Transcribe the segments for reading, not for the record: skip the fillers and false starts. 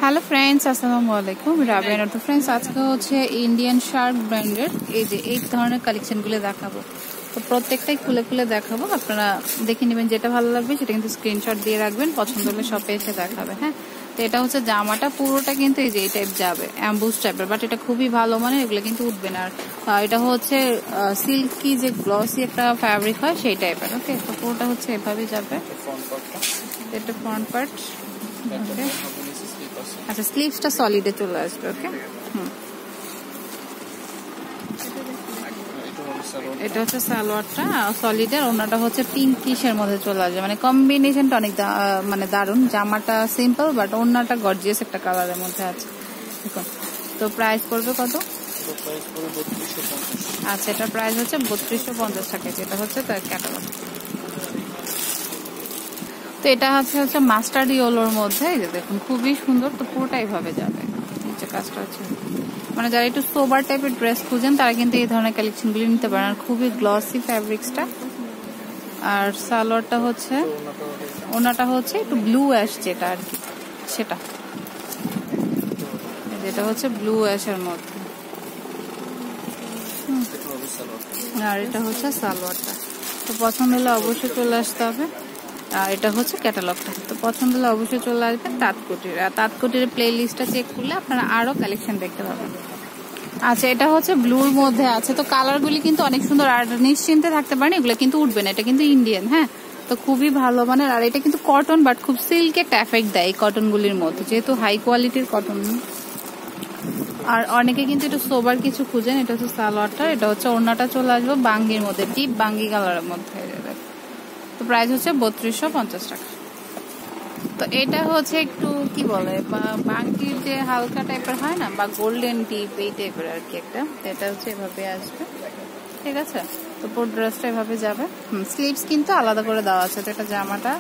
Hello friends, আসসালামু আলাইকুম। রাবিয়া নতুন ফ্রেন্ডস, আজকে হচ্ছে ইন্ডিয়ান শার্ক ব্র্যান্ডের এই ধরনের কালেকশনগুলো দেখাবো। তো প্রত্যেকটাই খুলে খুলে দেখাবো, আপনারা দেখে নেবেন, যেটা ভালো লাগবে সেটা কিন্তু স্ক্রিনশট দিয়ে রাখবেন, পছন্দ হলে শপে এসে দেখাবে। হ্যাঁ, তো এটা হচ্ছে জামাটা পুরোটা কিন্তু এই টাইপ যাবে, অ্যাম্বুস টাইপের, বাট এটা খুবই ভালো মানে, এগুলো কিন্তু উঠবে না। আর এটা হচ্ছে সিল্কি যে গ্লসি একটা ফ্যাব্রিক হয় সেই টাইপের। ওকে, তো পুরোটা হচ্ছে এভাবে যাবে। এটা ফ্রন্ট পার্ট। ওকে, আচ্ছা, স্লিভসটা সলিডে চলে আসবে। ওকে, এটা হচ্ছে সালোয়ারটা সলিডের, ওনাটা হচ্ছে পিঙ্কিশের মধ্যে চলে আসবে, মানে কম্বিনেশনটা অনেক মানে দারুন। জামাটা সিম্পল বাট ওনাটা গর্জিয়াস একটা কালারের মধ্যে আছে। দেখুন, তো প্রাইস পড়বে কত? আচ্ছা, এটা প্রাইস হচ্ছে 3250 টাকা। এটা হচ্ছে তার ক্যাটালগ। তো এটা হচ্ছে মাস্টার্ড ইয়েলোর মধ্যে, এই যে দেখুন খুবই সুন্দর। তো পুরোটা এইভাবে যাবে, নিচে কাজটা হচ্ছে, মানে যারা একটু সোবার টাইপের ড্রেস খুঁজেন তারা কিন্তু এই ধরনের কালেকশনগুলি নিতে পারেন। আর খুবই গ্লসি ফ্যাব্রিক্সটা। আর সালোয়ারটা হচ্ছে, ওনাটা হচ্ছে একটু ব্লু অ্যাশ যেটা আর কি, সেটা যেটা হচ্ছে ব্লু অ্যাশের মধ্যে। আর এটা হচ্ছে সালোয়ারটা। তো পছন্দ হলে অবশ্যই চলে আসতে হবে। আর এটা হচ্ছে ক্যাটালগটা। তো পছন্দ হলে অবশ্যই চলে আসবেন তাঁতকুটির। আর তাঁতকুটির প্লে লিস্টটা চেক করলে আপনারা আরো কালেকশন দেখতে পাবেন। আচ্ছা, এটা হচ্ছে ব্লুর মধ্যে আছে। তো কালারগুলি কিন্তু অনেক সুন্দর, আর নিশ্চিন্তে থাকতে পারেন, এগুলো কিন্তু উঠবে না। এটা কিন্তু ইন্ডিয়ান। হ্যাঁ, তো খুবই ভালো মানের। আর এটা কিন্তু কটন, বাট খুব সিল্কে একটা এফেক্ট দেয় কটনগুলির মধ্যে, যেহেতু হাই কোয়ালিটির কটন। আর অনেকে কিন্তু একটু সোবার কিছু খুঁজেন। এটা হচ্ছে সালোয়ারটা, এটা হচ্ছে ওড়নাটা চলে আসবে বাঙ্গির মধ্যে, ডিপ বাঙ্গি কালারের মধ্যে। তো প্রাইস হচ্ছে 3250 টাকা। তো এটা হচ্ছে একটু কি বলে, বাঙ্গির যে হালকা টাইপের হয় না, বা গোল্ডেন ডিপ এই টাইপের আর কি একটা। এটা হচ্ছে এভাবে আসবে, ঠিক আছে। তো পুরো ড্রেসটা এভাবে যাবে। স্লিভস কিন্তু আলাদা করে দেওয়া আছে। তো এটা জামাটা,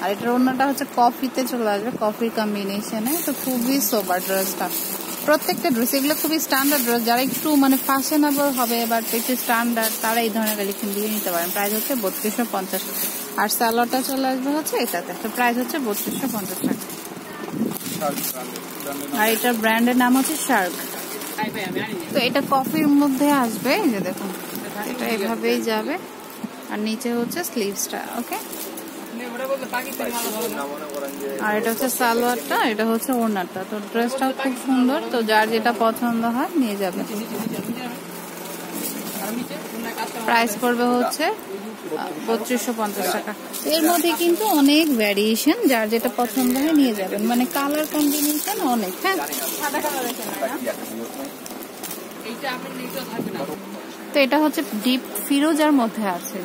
আর এটার অন্যটা হচ্ছে কফিতে চলে আসবে, কফির কম্বিনেশনে। তো খুবই সোবার ড্রেসটা। প্রত্যেকটা ড্রেস এগুলো খুবই স্ট্যান্ডার্ড ড্রেস, যারা একটু মানে ফ্যাশনেবল হবে বাট একটু স্ট্যান্ডার্ড, তারা এই ধরনের কালেকশন দিয়ে নিতে পারেন। প্রাইস হচ্ছে 3250। আর সালোয়ারটা চলে আসবে হচ্ছে এটাতে। তো প্রাইস হচ্ছে 3250 টাকা। আর এটার ব্র্যান্ডের নাম হচ্ছে শার্ক। তো এটা কফির মধ্যে আসবে, এই যে দেখুন, এটা এভাবেই যাবে। আর নিচে হচ্ছে স্লিভসটা। ওকে, আর এটা হচ্ছে সালোয়ারটা, এটা হচ্ছে ওড়নাটা। তো ড্রেসটাও খুব সুন্দর। তো যার যেটা পছন্দ হয় নিয়ে যাবে। প্রাইস পড়বে হচ্ছে 3250 টাকা। এর মধ্যে কিন্তু অনেক ভ্যারিয়েশন, যার যেটা পছন্দ হয় নিয়ে যাবেন, মানে কালার কম্বিনেশন অনেক। হ্যাঁ, তো এটা হচ্ছে ডিপ ফিরোজার মধ্যে আছে।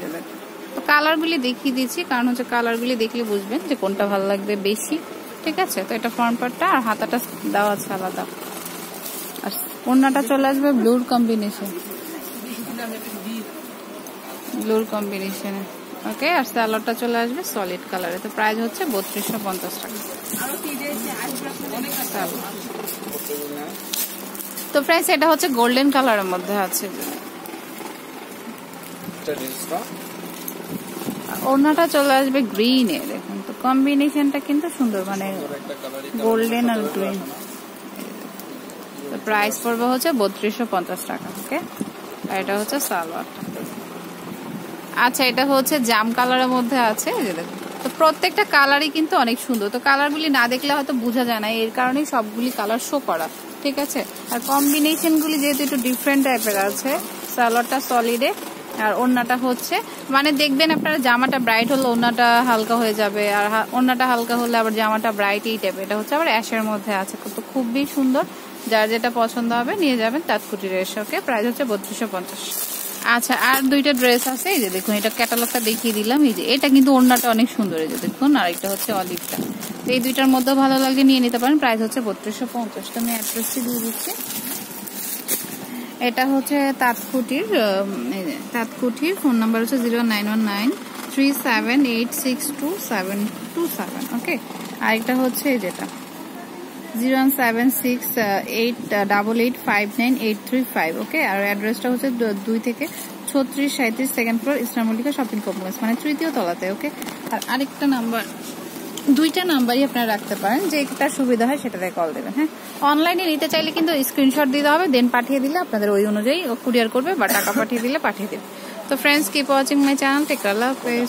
তো কালারগুলি দেখিয়ে দিচ্ছি, কারণ হচ্ছে কালারগুলি দেখলে বুঝবেন যে কোনটা ভালো লাগবে বেশি, ঠিক আছে। তো এটা ফ্রন্ট পার্টটা, আর হাতাটা দেওয়া আছে আলাদা। আর ওড়নাটা চলে আসবে ব্লুর কম্বিনেশনে। ওকে, আর সালোয়ারটা চলে আসবে সলিড কালারে। তো প্রাইস হচ্ছে 3250 টাকা। তো প্রাইস এটা হচ্ছে গোল্ডেন কালারের মধ্যে আছে। ওড়নাটা চলে আসবে গ্রিনে। দেখুন, তো কম্বিনেশনটা কিন্তু সুন্দর, মানে গোল্ডেন আর গ্রিন। তো প্রাইস পড়বে হচ্ছে 3250 টাকা। ওকে, আর এটা হচ্ছে সালোয়ারটা। আচ্ছা, এটা হচ্ছে জাম কালারের মধ্যে আছে। দেখুন, তো প্রত্যেকটা কালারই কিন্তু অনেক সুন্দর। তো কালারগুলি না দেখলে হয়তো বোঝা যায় না, এর কারণেই সবগুলি কালার শো করা, ঠিক আছে। আর কম্বিনেশনগুলি যেহেতু একটু ডিফারেন্ট টাইপের আছে। সালোয়ারটা সলিডে, আর ওড়নাটা হচ্ছে, মানে দেখবেন আপনারা জামাটা ব্রাইট হলে ওড়নাটা হালকা হয়ে যাবে, আর ওড়নাটা হালকা হলে আবার জামাটা ব্রাইট এই টাইপের। এটা হচ্ছে আবার অ্যাশের মধ্যে আছে। তো খুবই সুন্দর, যার যেটা পছন্দ হবে নিয়ে যাবেন তাঁতকুটির এসে। ওকে, প্রাইস হচ্ছে 3250। আচ্ছা, আর দুইটা ড্রেস আছে। এই যে দেখুন, এটা ক্যাটালগটা দেখিয়ে দিলাম। এই যে এটা কিন্তু ওড়নাটা অনেক সুন্দর, এই যে দেখুন। আর এটা হচ্ছে অলিভটা। তো এই দুইটার মধ্যে ভালো লাগলে নিয়ে নিতে পারেন। প্রাইস হচ্ছে 3250। তো আমি অ্যাড্রেসটি দিয়ে দিচ্ছি। এটা হচ্ছে তাঁতকুটির ফোন নাম্বার হচ্ছে 0919378622727। ওকে, আর এটা হচ্ছে যেটা 07688598335। ওকে, আর অ্যাড্রেসটা হচ্ছে 2 থেকে 3637 সেকেন্ড ফ্লোর, ইসলাম মল্লিকা শপিং কমপ্লেক্স, মানে 3য় তলাতে। ওকে, আর আরেকটা নাম্বার দুইটা নাম্বারই আপনারা রাখতে পারেন, যেটা সুবিধা হয় সেটাতে কল দেবেন। হ্যাঁ, অনলাইনে নিতে চাইলে কিন্তু স্ক্রিনশট দিতে হবে, দেন পাঠিয়ে দিলে আপনাদের ওই অনুযায়ী কুরিয়ার করবে বা টাকা পাঠিয়ে দিলে পাঠিয়ে দেবে। তো friends, keep watching my channel, take care, আল্লাহ হাফেজ।